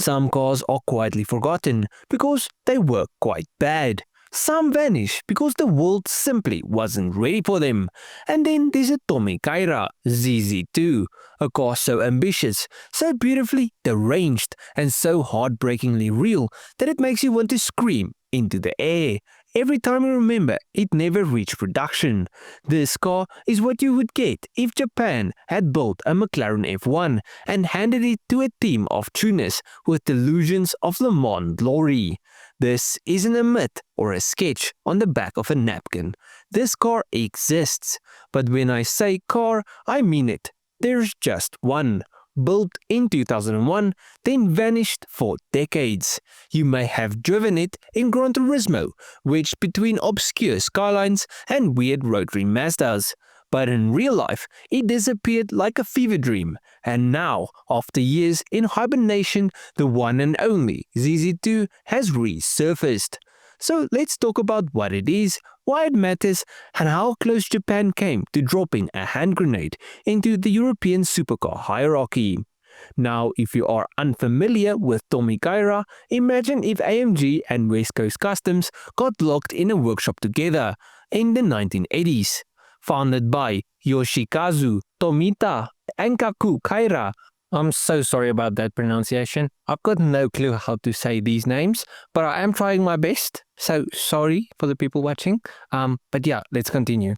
Some cars are quietly forgotten because they work quite bad. Some vanish because the world simply wasn't ready for them. And then there's a TommyKaira ZZII, a car so ambitious, so beautifully deranged, and so heartbreakingly real that it makes you want to scream into the air. Every time you remember, it never reached production. This car is what you would get if Japan had built a McLaren F1 and handed it to a team of tuners with delusions of Le Mans glory. This isn't a myth or a sketch on the back of a napkin. This car exists. But when I say car, I mean it. There's just one. Built in 2001, then vanished for decades. You may have driven it in Gran Turismo, wedged between obscure skylines and weird rotary Mazdas. But in real life, it disappeared like a fever dream. And now, after years in hibernation, the one and only ZZ2 has resurfaced. So let's talk about what it is, why it matters, and how close Japan came to dropping a hand grenade into the European supercar hierarchy. Now, if you are unfamiliar with TommyKaira, imagine if AMG and West Coast Customs got locked in a workshop together in the 1980s. Founded by Yoshikazu Tomita and Kaku Kaira. I'm so sorry about that pronunciation. I've got no clue how to say these names, but I am trying my best. So sorry for the people watching. But yeah, let's continue.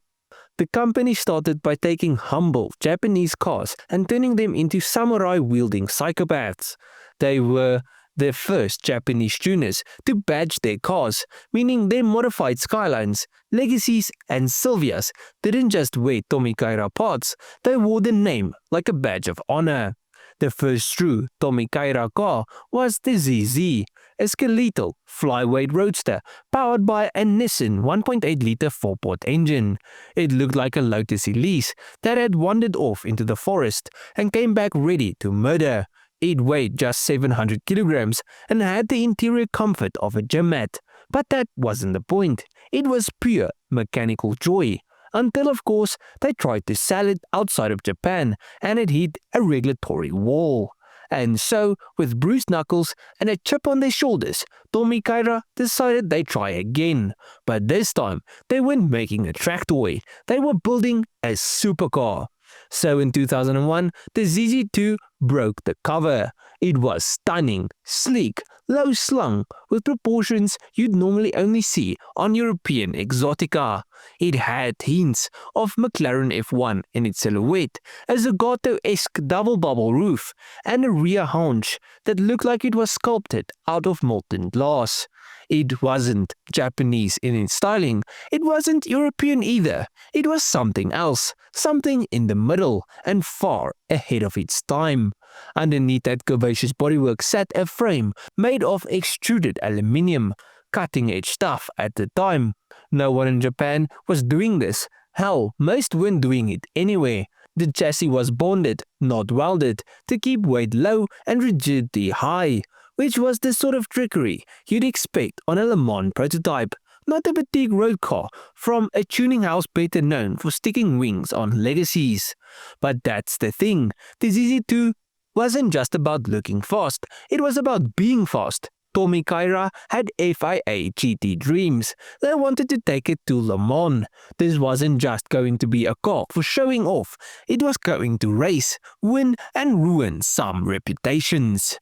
The company started by taking humble Japanese cars and turning them into samurai-wielding psychopaths. They were the first Japanese tuners to badge their cars, meaning their modified Skylines, Legacies and Sylvias didn't just wear TommyKaira parts, they wore the name like a badge of honor. The first true TommyKaira car was the ZZ, a skeletal flyweight roadster powered by a Nissan 1.8-litre 4-port engine. It looked like a Lotus Elise that had wandered off into the forest and came back ready to murder. It weighed just 700 kilograms and had the interior comfort of a gym mat. But that wasn't the point. It was pure mechanical joy. Until, of course, they tried to sell it outside of Japan and it hit a regulatory wall. And so, with bruised knuckles and a chip on their shoulders, TommyKaira decided they'd try again. But this time, they weren't making a track toy, they were building a supercar. So in 2001, the ZZ2 broke the cover. It was stunning, sleek, low-slung, with proportions you'd normally only see on European exotica. It had hints of McLaren F1 in its silhouette, a Zagato-esque double-bubble roof, and a rear haunch that looked like it was sculpted out of molten glass. It wasn't Japanese in its styling, it wasn't European either, it was something else, something in the middle and far ahead of its time. Underneath that curvaceous bodywork sat a frame made of extruded aluminium, cutting-edge stuff at the time. No one in Japan was doing this. Hell, most weren't doing it anyway. The chassis was bonded, not welded, to keep weight low and rigidity high, which was the sort of trickery you'd expect on a Le Mans prototype, not a boutique road car from a tuning house better known for sticking wings on Legacies. But that's the thing, the ZZ2 wasn't just about looking fast, it was about being fast. TommyKaira had FIA GT dreams. They wanted to take it to Le Mans. This wasn't just going to be a car for showing off, it was going to race, win and ruin some reputations.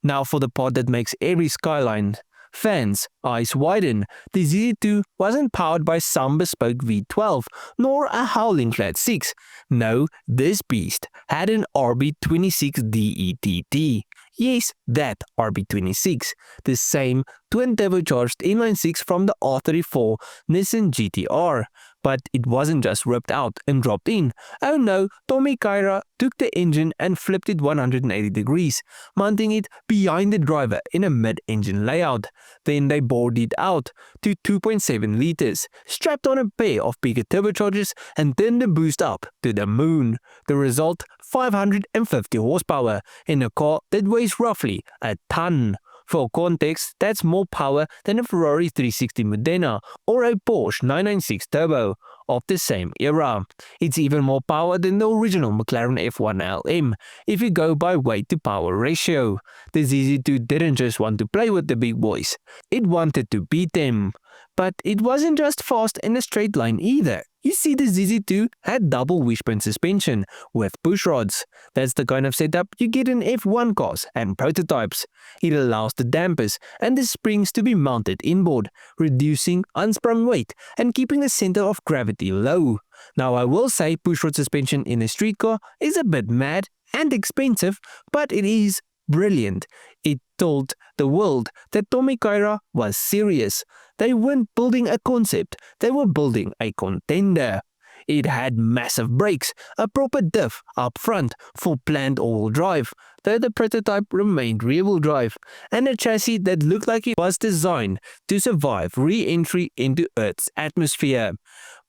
Now for the part that makes every Skyline fans' eyes widen. The ZZ2 wasn't powered by some bespoke V12, nor a howling flat 6. No, this beast had an RB26 DETT. Yes, that RB26, the same twin turbocharged inline-6 from the R34 Nissan GTR. But it wasn't just ripped out and dropped in. Oh no, TommyKaira took the engine and flipped it 180 degrees, mounting it behind the driver in a mid-engine layout. Then they bored it out to 2.7 liters, strapped on a pair of bigger turbochargers and turned the boost up to the moon. The result, 550 horsepower in a car that weighs roughly a ton. For context, that's more power than a Ferrari 360 Modena or a Porsche 996 Turbo. of the same era. It's even more power than the original McLaren F1 LM if you go by weight to power ratio. The ZZ2 didn't just want to play with the big boys, it wanted to beat them. But it wasn't just fast in a straight line either. You see, the ZZ2 had double wishbone suspension with push rods. That's the kind of setup you get in F1 cars and prototypes. It allows the dampers and the springs to be mounted inboard, reducing unsprung weight and keeping the center of gravity low. Now, I will say push rod suspension in a street car is a bit mad and expensive, but it is brilliant. It told the world that TommyKaira was serious. They weren't building a concept, they were building a contender. It had massive brakes, a proper diff up front for planned all-wheel drive, though the prototype remained rear-wheel drive, and a chassis that looked like it was designed to survive re-entry into Earth's atmosphere.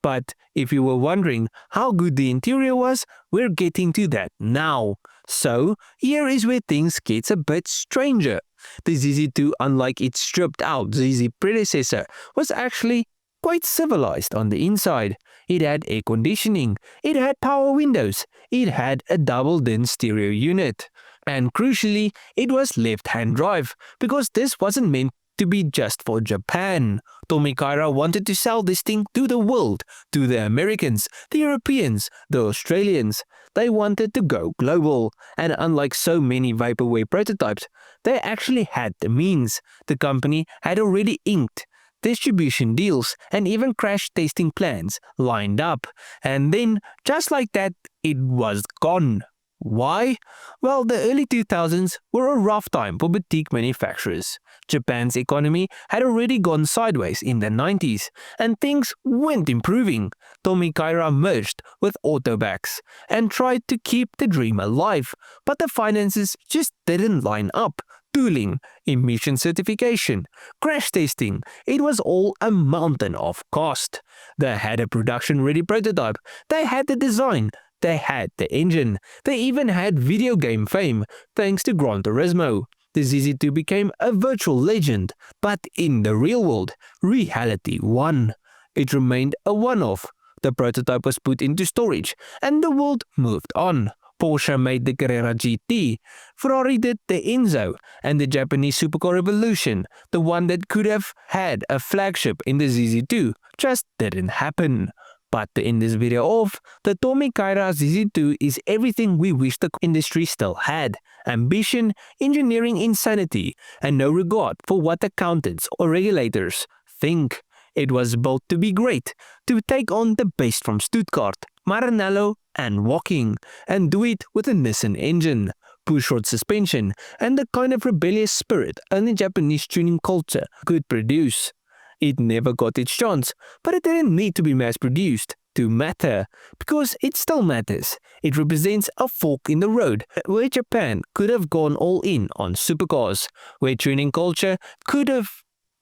But if you were wondering how good the interior was, we're getting to that now. So, here is where things gets a bit stranger. The ZZ2, unlike its stripped-out ZZ predecessor, was actually quite civilized on the inside. It had air conditioning, it had power windows, it had a double-din stereo unit. And crucially, it was left-hand drive, because this wasn't meant to be just for Japan. TommyKaira wanted to sell this thing to the world, to the Americans, the Europeans, the Australians. They wanted to go global, and unlike so many vaporware prototypes, they actually had the means. The company had already inked distribution deals and even crash testing plans lined up. And then, just like that, it was gone. Why? Well, the early 2000s were a rough time for boutique manufacturers. Japan's economy had already gone sideways in the 90s, and things weren't improving. TommyKaira merged with Autobacks and tried to keep the dream alive, but the finances just didn't line up. Tooling, emission certification, crash testing, it was all a mountain of cost. They had a production-ready prototype, they had the design, they had the engine, they even had video game fame thanks to Gran Turismo. The ZZ2 became a virtual legend, but in the real world, reality won. It remained a one-off. The prototype was put into storage, and the world moved on. Porsche made the Carrera GT, Ferrari did the Enzo, and the Japanese Supercar Revolution, the one that could have had a flagship in the ZZ2, just didn't happen. But to end this video off, the TommyKaira ZZII is everything we wish the industry still had. Ambition, engineering insanity, and no regard for what accountants or regulators think. It was built to be great, to take on the best from Stuttgart, Maranello, and Woking, and do it with a Nissan engine, push-rod suspension, and the kind of rebellious spirit only Japanese tuning culture could produce. It never got its chance, but it didn't need to be mass-produced to matter, because it still matters. It represents a fork in the road where Japan could have gone all in on supercars, where tuning culture could have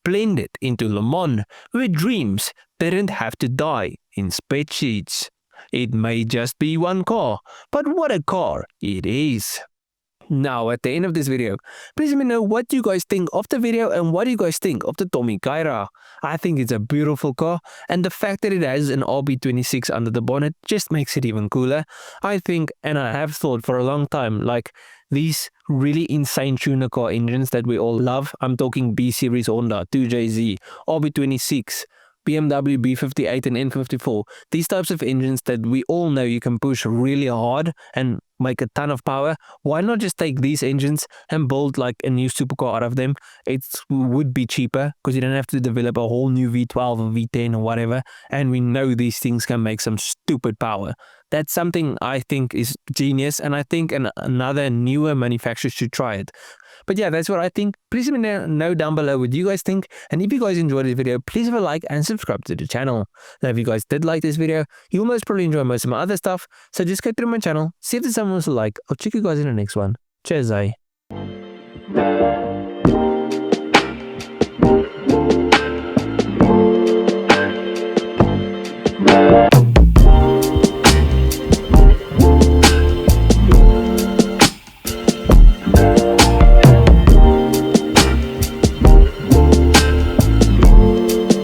blended into Le Mans, where dreams didn't have to die in spreadsheets. It may just be one car, but what a car it is. Now, at the end of this video, please let me know what you guys think of the video and what you guys think of the TommyKaira. I think it's a beautiful car, and the fact that it has an RB26 under the bonnet just makes it even cooler. I think, and I have thought for a long time, like these really insane tuner car engines that we all love. I'm talking B Series Honda, 2JZ, RB26, BMW B58 and N54. These types of engines that we all know you can push really hard and make a ton of power. Why not just take these engines and build like a new supercar out of them? It would be cheaper because you don't have to develop a whole new V12 or V10 or whatever. And we know these things can make some stupid power. That's something I think is genius, and I think another newer manufacturer should try it. But yeah, that's what I think. Please let me know down below what you guys think. And if you guys enjoyed this video, please have a like and subscribe to the channel. Now, if you guys did like this video, you'll most probably enjoy most of my other stuff. So just go through my channel, see if there's someone else to like. I'll check you guys in the next one. Cheers, eh?